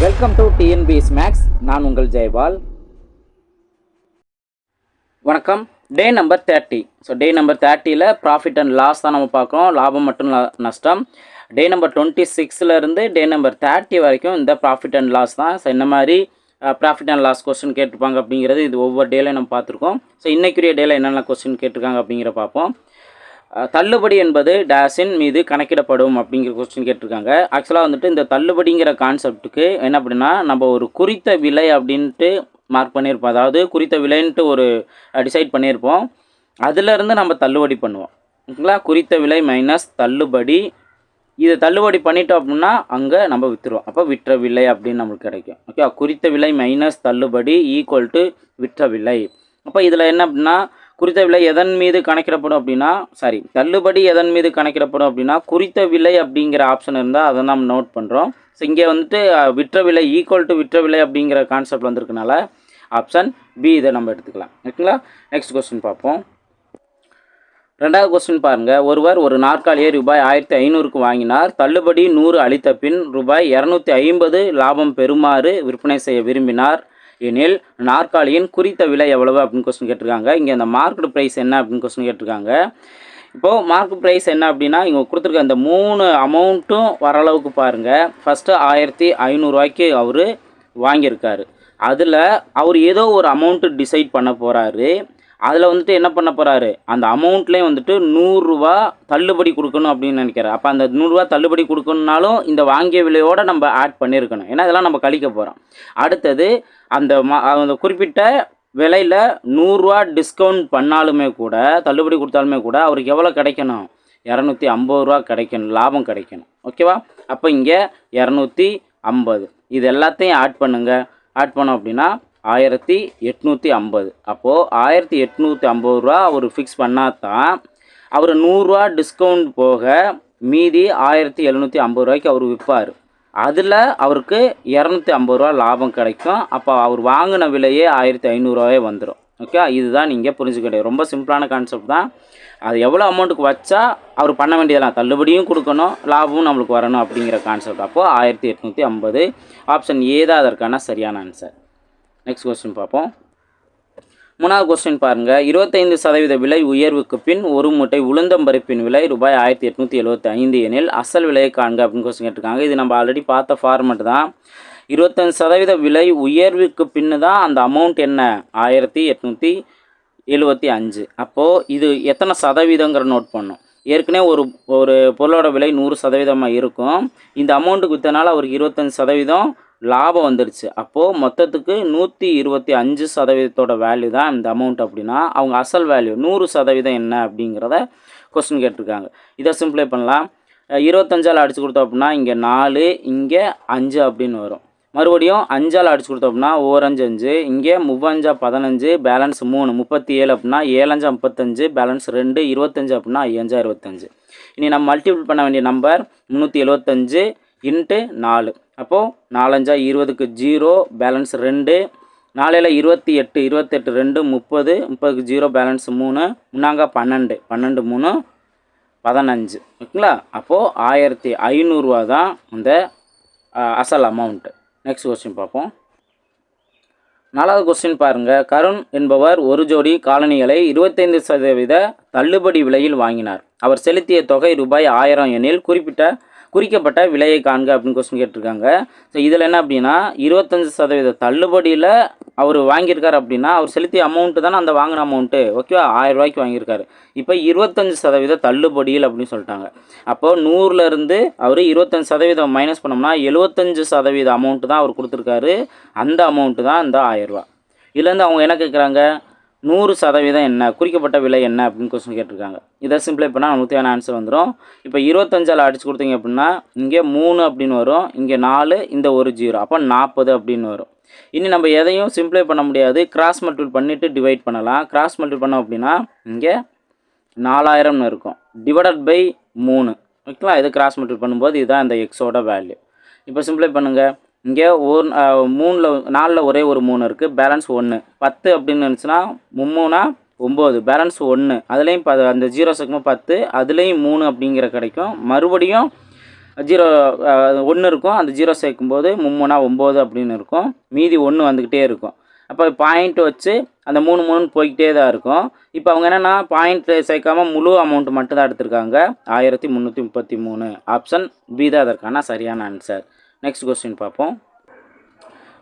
Welcome to TNPS maths. நான் உங்கள் ஜெயபால். வணக்கம். Day number 30. So day number 30ல் ப்ராஃபிட் அண்ட் லாஸ் தான் நம்ம பார்க்குறோம். லாபம் மற்றும் நஷ்டம். டே நம்பர் 26லேருந்து டே நம்பர் 30 வரைக்கும் இந்த ப்ராஃபிட் அண்ட் லாஸ் தான். ஸோ இந்த மாதிரி ப்ராஃபிட் அண்ட் லாஸ் கொஸ்டின் கேட்டிருப்பாங்க அப்படிங்கிறது இது ஒவ்வொரு டேலையும் நம்ம பார்த்துருக்கோம். ஸோ இன்றைக்குரிய டேல என்னென்ன கொஸ்டின் கேட்டிருக்காங்க அப்படிங்கிற பார்ப்போம். தள்ளுபடி என்பது டேஷின் மீது கணக்கிடப்படும் அப்படிங்கிற கொஸ்டின் கேட்டிருக்காங்க. ஆக்சுவலாக வந்துட்டு இந்த தள்ளுபடிங்கிற கான்செப்ட்டுக்கு என்ன அப்படின்னா, நம்ம ஒரு குறித்த விலை அப்படின்ட்டு மார்க் பண்ணியிருப்போம். அதாவது குறித்த விலைன்ட்டு ஒரு டிசைட் பண்ணியிருப்போம். அதிலேருந்து நம்ம தள்ளுபடி பண்ணுவோம். ஓகேங்களா? குறித்த விலை மைனஸ் தள்ளுபடி. இது தள்ளுபடி பண்ணிட்டோம் அப்படின்னா அங்கே நம்ம விற்றுருவோம். அப்போ விற்ற விலை அப்படின்னு நம்மளுக்கு கிடைக்கும். ஓகே, குறித்த விலை மைனஸ் தள்ளுபடி ஈக்குவல் டு விற்ற விலை. அப்போ இதில் என்ன அப்படின்னா, குறித்த விலை எதன் மீது கணக்கிடப்படும் அப்படின்னா, தள்ளுபடி எதன் மீது கணக்கிடப்படும் அப்படின்னா குறித்த விலை அப்படிங்கிற ஆப்ஷன் இருந்தால் அதை நம்ம நோட் பண்ணுறோம். ஸோ இங்கே வந்துட்டு விற்ற விலை ஈக்குவல் டு விற்ற விலை அப்படிங்கிற கான்செப்ட் வந்திருக்கனால ஆப்ஷன் பி இதை நம்ம எடுத்துக்கலாம். ஓகேங்களா? நெக்ஸ்ட் கொஸ்டின் பார்ப்போம். ரெண்டாவது கொஸ்டின் பாருங்கள். ஒருவர் ஒரு நாற்காலியை ரூபாய் 1500க்கு வாங்கினார். தள்ளுபடி 100 அளித்த பின் ரூபாய் 250 லாபம் பெறுமாறு விற்பனை செய்ய விரும்பினார் எனில் நாற்காலியின் குறித்த விலை எவ்வளவு அப்படின்னு கொஸ்டின் கேட்டிருக்காங்க. இங்கே இந்த மார்க்கெட் ப்ரைஸ் என்ன அப்படின்னு கொஸ்டின் கேட்டிருக்காங்க. இப்போது மார்க்கெட் ப்ரைஸ் என்ன அப்படின்னா, இங்கே கொடுத்துருக்க இந்த 3 அமௌண்ட்டும் வர அளவுக்கு பாருங்கள். ஃபஸ்ட்டு 1500 அவர் வாங்கியிருக்காரு. அதில் அவர் ஏதோ ஒரு அமௌண்ட்டு டிசைட் பண்ண போகிறாரு. அதில் வந்துட்டு என்ன பண்ண போகிறாரு, அந்த அமௌண்ட்லேயே வந்துட்டு 100 ரூபா தள்ளுபடி கொடுக்கணும் அப்படின்னு நினைக்கிறார். அப்போ அந்த 100 ரூபா தள்ளுபடி கொடுக்கணுன்னாலும் இந்த வாங்கிய விலையோடு நம்ம ஆட் பண்ணியிருக்கணும். ஏன்னா இதெல்லாம் நம்ம கழிக்க போகிறோம். அடுத்தது அந்த குறிப்பிட்ட விலையில் 100 ரூபா டிஸ்கவுண்ட் பண்ணாலுமே கூட, தள்ளுபடி கொடுத்தாலுமே கூட அவருக்கு எவ்வளோ கிடைக்கணும், 250 ரூபா கிடைக்கணும், லாபம் கிடைக்கணும். ஓகேவா? அப்போ இங்கே 250 இது எல்லாத்தையும் ஆட் பண்ணுங்கள். ஆட் பண்ணோம் அப்படின்னா 1850. அப்போது 1850 ரூபா அவர் ஃபிக்ஸ் பண்ணால் தான் அவர் 100 ரூபா டிஸ்கவுண்ட் போக மீதி 1750 ரூபாய்க்கு அவர் விற்பார். அதில் அவருக்கு 250 ரூபா லாபம் கிடைக்கும். அப்போ அவர் வாங்கின விலையே 1500 ரூபாயே வந்துடும். ஓகே, இதுதான் நீங்கள் புரிஞ்சுக்கிட்டே. ரொம்ப சிம்பிளான கான்செப்ட் தான். அது எவ்வளோ அமௌண்ட்டுக்கு வச்சா அவர் பண்ண வேண்டியதெல்லாம் தள்ளுபடியும் கொடுக்கணும், லாபமும் நம்மளுக்கு வரணும் அப்படிங்கிற கான்செப்ட். அப்போது 1850 ஆப்ஷன் ஏ தான் அதற்கான சரியான ஆன்சர். நெக்ஸ்ட் கொஸ்டின் பார்ப்போம். மூணாவது கொஸ்டின் பாருங்கள். 25% விலை உயர்வுக்கு பின் ஒரு மூட்டை உளுந்தம்பருப்பின் விலை ரூபாய் 1875 எனில் அசல் விலையை காண்க அப்படின்னு கொஸ்டின் கேட்டிருக்காங்க. இது நம்ம ஆல்ரெடி பார்த்த ஃபார்மெட் தான். 25% விலை உயர்வுக்கு பின்னு தான் அந்த அமௌண்ட் என்ன, 1875. அப்போது இது எத்தனை சதவீதங்கிற நோட் பண்ணோம். ஏற்கனவே ஒரு பொருளோட விலை 100% இருக்கும். இந்த அமௌண்ட்டுக்கு விற்றனால அவருக்கு 25% லாபம் வந்துடுச்சு. அப்போது மொத்தத்துக்கு 125% வேல்யூ தான் இந்த அமௌண்ட். அப்படின்னா அவங்க அசல் வேல்யூ 100% என்ன அப்படிங்கிறத கொஸ்டின் கேட்டிருக்காங்க. இதை சிம்பிளை பண்ணலாம். 25ஆல் அடித்து கொடுத்தோம் அப்படின்னா இங்கே 4, இங்கே 5 அப்படின்னு வரும். மறுபடியும் 5ஆல் அடித்து கொடுத்தோம் அப்படின்னா 1 5 5, இங்கே 3 15, பேலன்ஸ் 3 37 அப்படின்னா 7 35, பேலன்ஸ் 2 25 அப்படின்னா 5 25. இனி நம்ம மல்டிபிள் பண்ண வேண்டிய நம்பர் 375 இன்ட்டு 4. அப்போது 4 5 20க்கு 0, பேலன்ஸ் 2, 4 28, 28 2 30, 30க்கு 0, பேலன்ஸ் 3, 3 12, 12 3 15. ஓகேங்களா? அப்போது 1500 ரூபா தான் இந்த அசல் அமௌண்ட்டு. நெக்ஸ்ட் கொஸ்டின் பார்ப்போம். 4வது கொஸ்டின் பாருங்கள். கருண் என்பவர் ஒரு ஜோடி காலணிகளை 25% தள்ளுபடி விலையில் வாங்கினார். அவர் செலுத்திய தொகை ரூபாய் 1000 எனில் குறிக்கப்பட்ட விலையை காண்க அப்படின்னு கொஸ்டின் கேட்டிருக்காங்க. ஸோ இதில் என்ன அப்படின்னா, 25% தள்ளுபடியில் அவர் வாங்கியிருக்காரு அப்படின்னா அவர் செலுத்திய அமௌண்ட்டு தானே அந்த வாங்கின அமௌண்ட்டு. ஓகேவா? 1000 ரூபாய்க்கு வாங்கியிருக்காரு. இப்போ 25% தள்ளுபடியில் அப்படின்னு சொல்லிட்டாங்க. அப்போது 100லேருந்து அவர் 25% மைனஸ் பண்ணோம்னா 75% அமௌண்ட்டு தான் அவர் கொடுத்துருக்காரு. அந்த அமௌண்ட்டு தான் இந்த 1000 ரூபா. இதுலேருந்து அவங்க என்ன கேட்குறாங்க, 100% என்ன, குறிக்கப்பட்ட விலை என்ன அப்படின்னு கொஸ்டின் கேட்டிருக்காங்க. இதை சிம்பிளை பண்ணால் நமக்கு தேவையான ஆன்சர் வந்துடும். இப்போ 25ஆல் அடித்து கொடுத்தீங்க அப்படின்னா இங்கே 3 அப்படின்னு வரும், இங்கே 4, இந்த ஒரு 0, அப்போ 40 அப்படின்னு வரும். இனி நம்ம எதையும் சிம்பிளை பண்ண முடியாது, கிராஸ் மல்டிபிள் பண்ணிவிட்டு டிவைட் பண்ணலாம். கிராஸ் மல்டிபிள் பண்ணோம் அப்படின்னா இங்கே 4000னு இருக்கும், டிவைடட் பை 3. ஓகேங்களா? இது கிராஸ் மல்டிபிள் பண்ணும்போது இதுதான் இந்த எக்ஸோட வேல்யூ. இப்போ சிம்பிளை பண்ணுங்கள். இங்கே 4ல் ஒரே ஒரு 3 இருக்குது, பேலன்ஸ் 1. 10 அப்படின்னு இருந்துச்சுன்னா 3 9, பேலன்ஸ் 1. அதுலேயும் அந்த 0 சேர்க்கும்போது 10, அதுலேயும் 3 அப்படிங்கிற கிடைக்கும். மறுபடியும் 0 1 இருக்கும். அந்த 0 சேர்க்கும்போது 3 9 அப்படின்னு இருக்கும். மீதி 1 வந்துக்கிட்டே இருக்கும். அப்போ பாயிண்ட் வச்சு அந்த 3 3 போய்கிட்டே தான் இருக்கும். இப்போ அவங்க என்னென்னா பாயிண்ட் சேர்க்காம முழு அமௌண்ட் மட்டும் தான் எடுத்திருக்காங்க. 1333. ஆப்ஷன் பி தான் அதற்கான சரியான ஆன்சர். நெக்ஸ்ட் கொஸ்டின் பார்ப்போம்.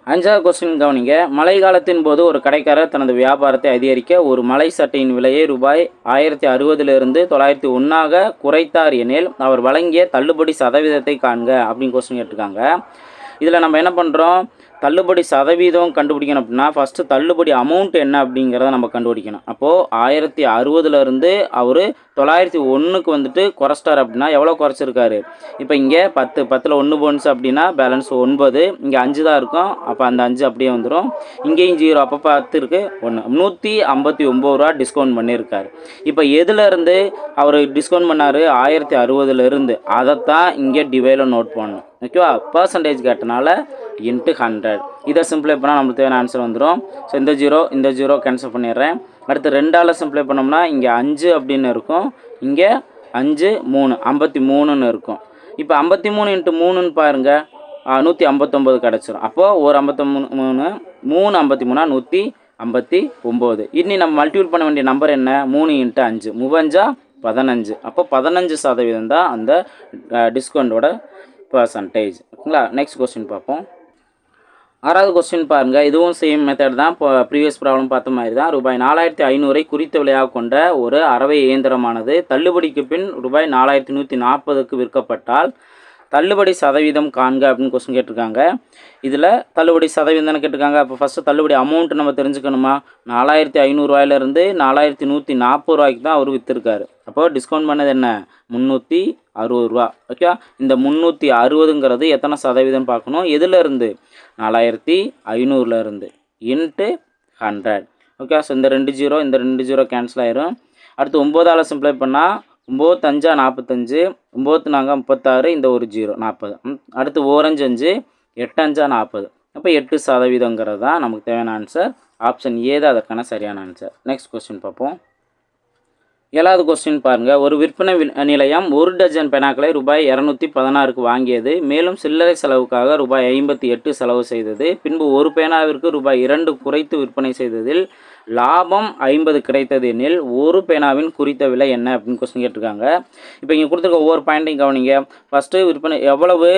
5வது கொஸ்டின் கவனிங்க. மழை காலத்தின் போது ஒரு கடைக்காரர் தனது வியாபாரத்தை அதிகரிக்க ஒரு மலை சட்டையின் விலையை ரூபாய் 1060 901 குறைத்தார் எனில் அவர் வழங்கிய தள்ளுபடி சதவீதத்தை காண்க அப்படின்னு கொஸ்டின் கேட்டிருக்காங்க. இதில் நம்ம என்ன பண்ணுறோம், தள்ளுபடி சதவீதம் கண்டுபிடிக்கணும் அப்படின்னா ஃபஸ்ட்டு தள்ளுபடி அமௌண்ட் என்ன அப்படிங்கிறத நம்ம கண்டுபிடிக்கணும். அப்போது 1060 அவர் 901 வந்துட்டு குறைச்சிட்டார் அப்படின்னா எவ்வளோ குறைச்சிருக்காரு. இப்போ இங்கே 10 1 போன்ஸ் அப்படின்னா பேலன்ஸ் 9, இங்கே 5 தான் இருக்கும். அப்போ அந்த 5 அப்படியே வந்துடும். இங்கேயும் 0, அப்போ 10 இருக்குது 1, 159 டிஸ்கவுண்ட் பண்ணியிருக்காரு. இப்போ எதுலேருந்து அவர் டிஸ்கவுண்ட் பண்ணார், 1060 அதைத்தான் இங்கே டிவைடில் நோட் பண்ணணும். ஓகேவா, பர்சன்டேஜ் கேட்டனால இன்ட்டு 100. இதை சிம்பிளை பண்ணால் நம்மளுக்கு தேவையான ஆன்சர் வந்துடும். ஸோ இந்த 0 கேன்சல் பண்ணிடுறேன். அடுத்து 2ஆல் சிம்பிளை பண்ணோம்னா இங்கே 5 அப்படின்னு இருக்கும், இங்கே 5 3 53ன்னு இருக்கும். இப்போ 53 × 3ன்னு பாருங்கள், 159 கிடச்சிரும். அப்போது ஒரு 53 3 53 159. இனி நம்ம மல்டிபிள் பண்ண வேண்டிய நம்பர் என்ன, 3 × 5 5 15. அப்போ 15% தான் அந்த டிஸ்கவுண்டோட பர்சன்டேஜ். ஓகேங்களா, நெக்ஸ்ட் கொஸ்டின் பார்ப்போம். 6வது கொஸ்டின் பாருங்கள். இதுவும் சேம் மெத்தட் தான். இப்போ ப்ரீவியஸ் ப்ராப்ளம் பார்த்த மாதிரி தான். ரூபாய் 4500 குறித்த விலையாக கொண்ட ஒரு அரவை இயந்திரமானது தள்ளுபடிக்கு பின் ரூபாய் 4140க்கு விற்கப்பட்டால் தள்ளுபடி சதவீதம் காண்க அப்படின்னு கொஸ்டின் கேட்டிருக்காங்க. இதில் தள்ளுபடி சதவீதம் தானே கேட்டிருக்காங்க. அப்போ ஃபஸ்ட்டு தள்ளுபடி அமௌண்ட் நம்ம தெரிஞ்சுக்கணுமா. 4500 4140 தான் அவர் விற்றுருக்காரு. அப்போ டிஸ்கவுண்ட் பண்ணது என்ன, 360. ஓகே, இந்த 360ங்கிறது எத்தனை சதவீதம் பார்க்கணும், எதுலேருந்து 4500 இன்ட்டு 100. ஓகே, ஸோ இந்த 2 0 கேன்சல் ஆயிரும். அடுத்து 9ஆல் சிம்ப்ளை பண்ணால் 9 5 45, 9 4 36, இந்த ஒரு 0 40. அடுத்து 4 5 5, 8 5 40. அப்போ 8% தான் நமக்கு தேவையான ஆன்சர். ஆப்ஷன் ஏ தான் அதற்கான சரியான ஆன்சர். நெக்ஸ்ட் கொஸ்டின் பார்ப்போம். 7வது கொஸ்டின் பாருங்கள். ஒரு விற்பனை நிலையம் 1 டஜன் பெனாக்களை ரூபாய் 216க்கு வாங்கியது. மேலும் சில்லறை செலவுக்காக ரூபாய் 58 செலவு செய்தது. பின்பு ஒரு பேனாவிற்கு ரூபாய் 2 குறைத்து விற்பனை செய்ததில் லாபம் 50 கிடைத்தது எனில் ஒரு பேனாவின் குறித்த விலை என்ன அப்படின்னு கொஸ்டின் கேட்டிருக்காங்க. இப்போ இங்கே கொடுத்துருக்க ஒவ்வொரு பாயிண்ட்டையும் கவனிங்க. ஃபஸ்ட்டு விற்பனை எவ்வளவு,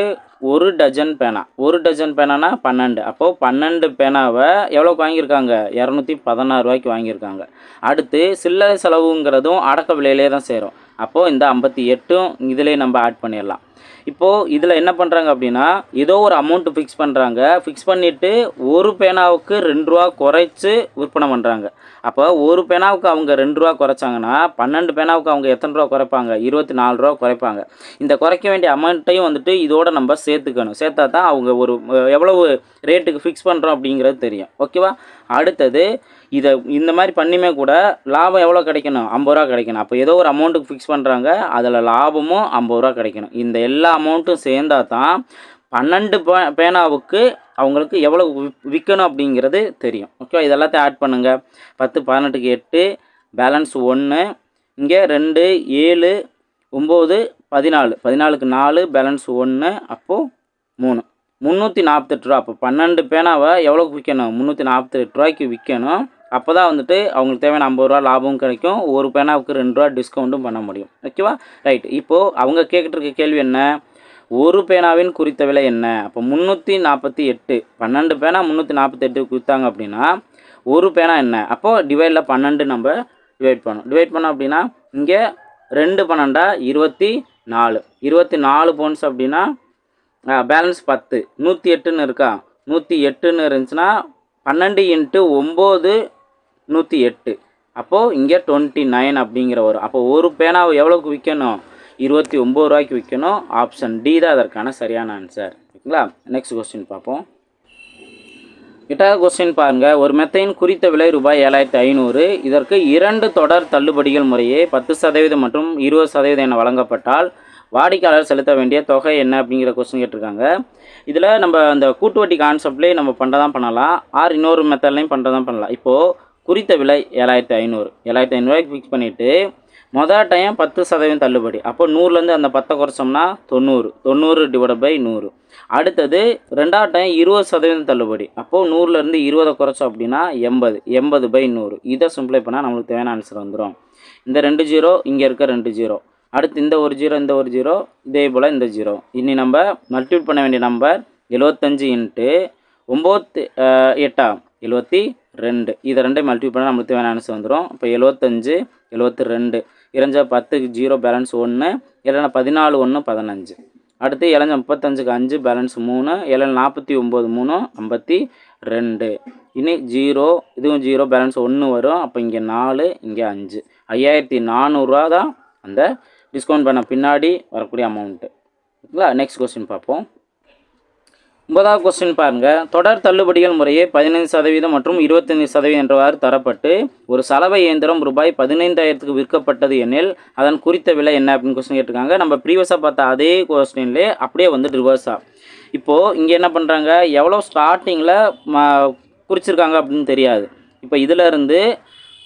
1 டஜன் பேனா. 1 டஜன் பேனானா 12. அப்போது 12 பேனாவை எவ்வளோக்கு வாங்கியிருக்காங்க, 216 வாங்கியிருக்காங்க. அடுத்து சில்லறை செலவுங்கிறதும் அடக்க விலையிலே தான் சேரும். அப்போது இந்த 58 இதிலே நம்ம ஆட் பண்ணிடலாம். இப்போது இதில் என்ன பண்ணுறாங்க அப்படின்னா ஏதோ ஒரு அமௌண்ட்டு ஃபிக்ஸ் பண்ணுறாங்க. ஃபிக்ஸ் பண்ணிவிட்டு ஒரு பேனாவுக்கு 2 ரூபா குறைச்சி விற்பனை பண்ணுறாங்க. அப்போ ஒரு பேனாவுக்கு அவங்க 2 ரூபா குறைச்சாங்கன்னா 12 பேனாவுக்கு அவங்க எத்தனை ரூபா குறைப்பாங்க, 24 ரூபா குறைப்பாங்க. இந்த குறைக்க வேண்டிய அமௌண்ட்டையும் வந்துட்டு இதோட நம்ம சேர்த்துக்கணும். சேர்த்தா தான் அவங்க ஒரு எவ்வளவு ரேட்டுக்கு ஃபிக்ஸ் பண்ணுறோம் அப்படிங்கிறது தெரியும். ஓகேவா, அடுத்தது இதை இந்த மாதிரி பண்ணியுமே கூட லாபம் எவ்வளோ கிடைக்கணும், 50 ரூபா கிடைக்கணும். அப்போ ஏதோ ஒரு அமௌண்ட்டுக்கு ஃபிக்ஸ் பண்ணுறாங்க, அதில் லாபமும் 50 ரூபா கிடைக்கணும். இந்த எல்லா அமௌண்ட்டும் சேர்ந்தால் தான் 12 பேனாவுக்கு அவங்களுக்கு எவ்வளோ விற்கணும் அப்படிங்கிறது தெரியும். ஓகே, இதெல்லாத்தையும் ஆட் பண்ணுங்கள். 10 18க்கு 8, பேலன்ஸ் 1, இங்கே 2 7 9 14, 14க்கு 4, பேலன்ஸ் 1, அப்போது 3, 348 ரூபா. அப்போ 12 பேனாவை எவ்வளோக்கு விற்கணும், 348 ரூபாய்க்கு விற்கணும். அப்போ தான் வந்துட்டு அவங்களுக்கு தேவையான 50 ரூபா லாபமும் கிடைக்கும், ஒரு பேனாவுக்கு 2 ரூபா டிஸ்கவுண்ட்டும் பண்ண முடியும். ஓகேவா, ரைட். இப்போது அவங்க கேட்டுட்டு இருக்க கேள்வி என்ன, ஒரு பேனாவின் குறித்த விலை என்ன. அப்போ 348, 12 பேனா 348 விற்றாங்க அப்படின்னா ஒரு பேனா என்ன. அப்போது டிவைடில் 12 நம்ம டிவைட் பண்ணோம் அப்படின்னா இங்கே 2 12 24, 24 பவுன்ஸ் அப்படின்னா பேலன்ஸ் 10, 108ன்னு இருக்கா, 108ன்னு இருந்துச்சுன்னா 12 × 9 108. அப்போது இங்கே 29 அப்படிங்கிற வரும். அப்போ ஒரு பேனாவை எவ்வளோக்கு விற்கணும், 29 ரூபாய்க்கு விற்கணும். ஆப்ஷன் டி தான் அதற்கான சரியான ஆன்சர். ஓகேங்களா, நெக்ஸ்ட் கொஸ்டின் பார்ப்போம். 8வது கொஸ்டின் பாருங்கள். ஒரு மெத்தையின் குறித்த விலை ரூபாய் 7500. இதற்கு 2 தொடர் தள்ளுபடிகள் முறையே 10% மற்றும் 20% என வழங்கப்பட்டால் வாடிக்கையாளர் செலுத்த வேண்டிய தொகை என்ன அப்படிங்கிற கொஸ்டின் கேட்டிருக்காங்க. இதில் நம்ம அந்த கூட்டு வட்டி கான்செப்ட்லேயே நம்ம பண்ணுறதான் பண்ணலாம், ஆர் இன்னொரு மெத்தட்லையும் பண்ணுறதான் பண்ணலாம். இப்போது குறித்த விலை 7500 ரூபாய்க்கு ஃபிக்ஸ் பண்ணிவிட்டு மொதல் டைம் 10% தள்ளுபடி. அப்போ 100லேருந்து அந்த 10 குறைச்சோம்னா 90. 90/100. அடுத்தது 2வது டைம் 20% தள்ளுபடி. அப்போது 100லேருந்து 20 குறைச்சோம் அப்படின்னா 80. 80/100. இதை சிம்பிளை பண்ணால் நம்மளுக்கு தேவையான ஆன்சர் வந்துடும். இந்த 2 0 இங்கே இருக்க 2 0. அடுத்து இந்த ஒரு 0 இந்த ஒரு 0 இதே போல் இந்த 0. இனி நம்ம மல்டிபிள் பண்ண வேண்டிய நம்பர் 75 × 9 8 72. இதை ரெண்டையும் மல்டிபிள் பண்ணால் நம்மளுக்கு தேவையான ஆன்சர் வந்துடும். இப்போ 75 72 இறஞ்சா 10க்கு 0 பேலன்ஸ் 1 இல்லைன்னா 14 1 15. அடுத்து இளஞ்ச 35க்கு 5 பேலன்ஸ் 3 இல்லைன்னா 49 3 52. இனி 0 இதுவும் 0 பேலன்ஸ் 1 வரும். அப்போ இங்கே 4 இங்கே 5. 5400 தான் அந்த டிஸ்கவுண்ட் பண்ண பின்னாடி வரக்கூடிய அமௌண்ட்டு. ஓகேங்களா? நெக்ஸ்ட் கொஸ்டின் பார்ப்போம். 9வது கொஸ்டின் பாருங்கள். தொடர் தள்ளுபடிகள் முறையே 15% மற்றும் 25% என்றவாறு தரப்பட்டு ஒரு சலவை இயந்திரம் ரூபாய் 15,000க்கு விற்கப்பட்டது எனில் அதன் குறித்த விலை என்ன அப்படின்னு கொஸ்டின் கேட்டிருக்காங்க. நம்ம ப்ரீவியஸாக பார்த்த அதே கொஸ்டின்லேயே அப்படியே வந்து ரிவர்ஸாக. இப்போது இங்கே என்ன பண்ணுறாங்க, எவ்வளோ ஸ்டார்டிங்கில் குறிச்சிருக்காங்க அப்படின்னு தெரியாது. இப்போ இதிலேருந்து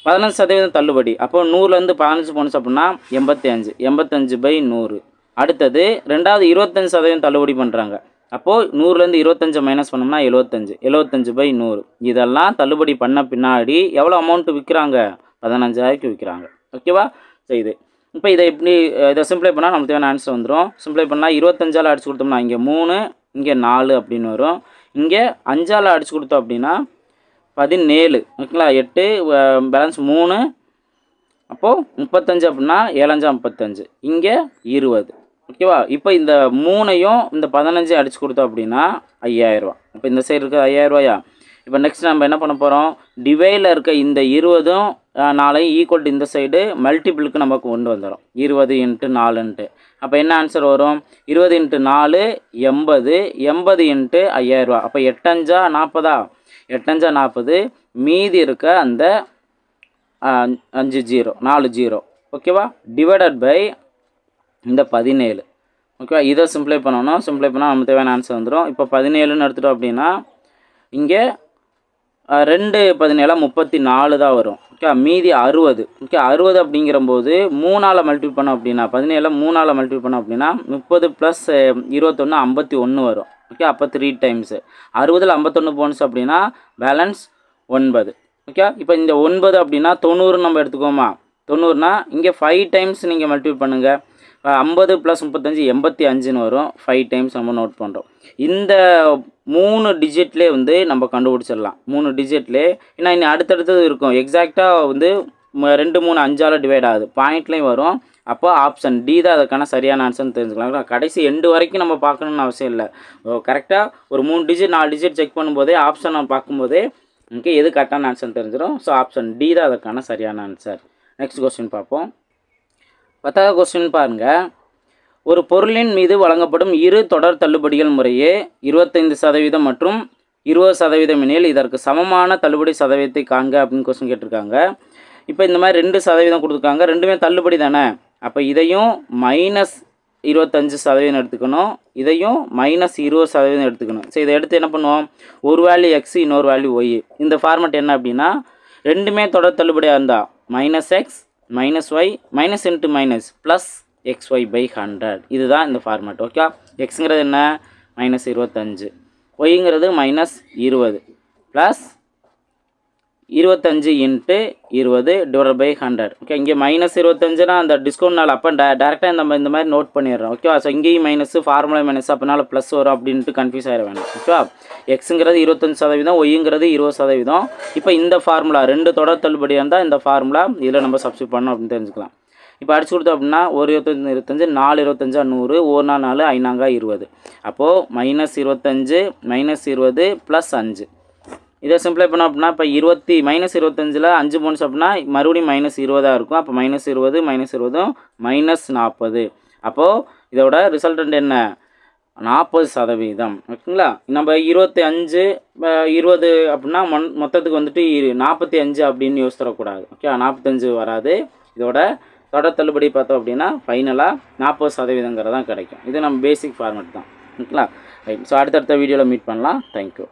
15% தள்ளுபடி. அப்போ 100லேருந்து 15 போனுச்சு அப்படின்னா 85. 85/100. அடுத்தது 2வது 25% தள்ளுபடி பண்ணுறாங்க. அப்போது 100லேருந்து 25 மைனஸ் பண்ணோம்னா 75. 75/100. இதெல்லாம் தள்ளுபடி பண்ண பின்னாடி எவ்வளோ அமௌண்ட்டு விற்கிறாங்க, 15,000க்கு விற்கிறாங்க. ஓகேவா? இது இப்போ இதை எப்படி இதை சிம்பிளை பண்ணால் நமக்கு தேவையான ஆன்சர் வந்துடும். சிம்பிளை பண்ணால் 25ஆல் அடிச்சு கொடுத்தோம்னா இங்கே 3 இங்கே 4 அப்படின்னு வரும். இங்கே 5ஆல் அடிச்சு கொடுத்தோம் அப்படின்னா 17. ஓகேங்களா? 8 பேலன்ஸ் 3. அப்போது 35 அப்படின்னா 7 35. இங்கே 20. ஓகேவா? இப்போ இந்த 3ஐயும் இந்த 15 அடிச்சு கொடுத்தோம் அப்படின்னா 5000. இப்போ இந்த சைடு இருக்க 5000. இப்போ நெக்ஸ்ட் நம்ம என்ன பண்ண போகிறோம், டிவைடில் இருக்க இந்த 20ம் 4ஐயும் ஈக்குவல் டு இந்த சைடு மல்டிபிளுக்கு நம்ம கொண்டு வந்துடும். 20 × 4. அப்போ என்ன ஆன்சர் வரும், 20 × 4 80. 80 × 5000. அப்போ 8 5 40. 8 5 40. மீதி இருக்க அந்த 5 0 4 0. ஓகேவா? டிவைடட் பை இந்த 17. ஓகேவா? இதை சிம்பிளை பண்ணணும். சிம்பிளை பண்ணால் நமக்கு தேவையான ஆன்சர் வந்துடும். இப்போ 17ன்னு எடுத்துட்டோம் அப்படின்னா இங்கே 2 17 34 தான் வரும். ஓகே, மீதி 60. ஓகே, 60 அப்படிங்கிறம்போது 3ஆல் மல்டிபிள் பண்ணோம் அப்படின்னா 17 3ஆல் மல்டிபிள் பண்ணோம் அப்படின்னா 30 + 21 51 வரும். ஓகே, அப்போ 3 டைம்ஸ் 60ல் 51 போனுச்சு அப்படின்னா பேலன்ஸ் 9. ஓகே, இப்போ இந்த 9 அப்படின்னா 90 நம்ம எடுத்துக்கோமா. 90னா இங்கே 5 டைம்ஸ் நீங்கள் மல்டிபிள் பண்ணுங்கள். 50 + 35 85ன்னு வரும். 5 டைம்ஸ் நம்ம நோட் பண்ணுறோம். இந்த 3 டிஜிட்லேயே வந்து நம்ம கண்டுபிடிச்சிடலாம். 3 டிஜிட்லேயே. ஏன்னா இன்னும் அடுத்தடுத்தது இருக்கும். எக்ஸாக்டாக வந்து 2 3 5ஆல் டிவைட் ஆகுது. பாயிண்ட்லேயும் வரும். அப்போ ஆப்ஷன் டி தான் அதுக்கான சரியான ஆன்சர்னு தெரிஞ்சுக்கலாம். கடைசி எண்டு வரைக்கும் நம்ம பார்க்கணுன்னு அவசியம் இல்லை. கரெக்டாக ஒரு 3 டிஜிட் 4 டிஜிட் செக் பண்ணும்போதே ஆப்ஷனை பார்க்கும்போதே இங்கே எது கரெக்டான ஆன்சர் தெரிஞ்சிடும். ஸோ ஆப்ஷன் டி தான் அதுக்கான சரியான ஆன்சர். நெக்ஸ்ட் கொஸ்டின் பார்ப்போம். 10வது கொஸ்டின் பாருங்கள். ஒரு பொருளின் மீது வழங்கப்படும் இரு தொடர் தள்ளுபடிகள் முறையே 25% மற்றும் 20% எனில் இதற்கு சமமான தள்ளுபடி சதவீதத்தை காண்க அப்படின்னு கொஸ்டின் கேட்டிருக்காங்க. இப்போ இந்த மாதிரி 2% கொடுத்துருக்காங்க. ரெண்டுமே தள்ளுபடி தானே. அப்போ இதையும் -25% எடுத்துக்கணும், இதையும் -20% எடுத்துக்கணும். ஸோ இதை எடுத்து என்ன பண்ணுவோம், ஒரு வேல்யூ எக்ஸ் இன்னொரு வேல்யூ ஒய். இந்த ஃபார்மெட் என்ன அப்படின்னா ரெண்டுமே தொடர் தள்ளுபடியாக இருந்தால் -x -y -× +xy/100. இதுதான் இந்த ஃபார்மேட். ஓகே, எக்ஸுங்கிறது என்ன -25, ஒய்ங்கிறது -20 ப்ளஸ் 25 × 20 / 100. ஓகே, இங்கே -25னா அந்த டிஸ்கவுண்ட்னால அப்போ டேரெக்டாக நம்ம இந்த மாதிரி நோட் பண்ணிடுறோம். ஓகேவா? ஸோ இங்கேயும் மைனஸ், ஃபார்முலா மைனஸ், அப்போனால ப்ளஸ் வரும் அப்படின்ட்டு கன்ஃபியூஸ் ஆகிட வேண்டாம். ஓகேவா? எக்ஸுங்கிறது 25%, ஒய்ங்கிறது 20%. இப்போ இந்த ஃபார்முலா 2 தொடர் தள்ளுபடியாக இருந்தால் இந்த ஃபார்முலா இதில் நம்ம சப்ஸ்டியூட் பண்ணோம் அப்படின்னு தெரிஞ்சுக்கலாம். இப்போ அடிச்சு கொடுத்தோம் அப்படின்னா 1 25 25 4 25 100 1 4 5 20. அப்போது -25 -20 + 5. இதை சிம்பிளை பண்ணோம் அப்படின்னா இப்போ -25ல் 5 போனுச்சு அப்படின்னா மறுபடியும் -20 இருக்கும். அப்போ -20 -20 -40. அப்போது இதோட ரிசல்டன்ட் என்ன, 40%. ஓகேங்களா? நம்ம 25 20 அப்படின்னா மொத்தத்துக்கு வந்துட்டு 45 அப்படின்னு யோசிச்சிடக்கூடாது. ஓகே, 45 வராது. இதோட தொடர் தள்ளுபடி பார்த்தோம் அப்படின்னா ஃபைனலாக 40%தான் கிடைக்கும். இது நம்ம பேசிக் ஃபார்மேட் தான். ஓகேங்களா? ரைட். ஸோ அடுத்தடுத்த வீடியோவில் மீட் பண்ணலாம். தேங்க்யூ.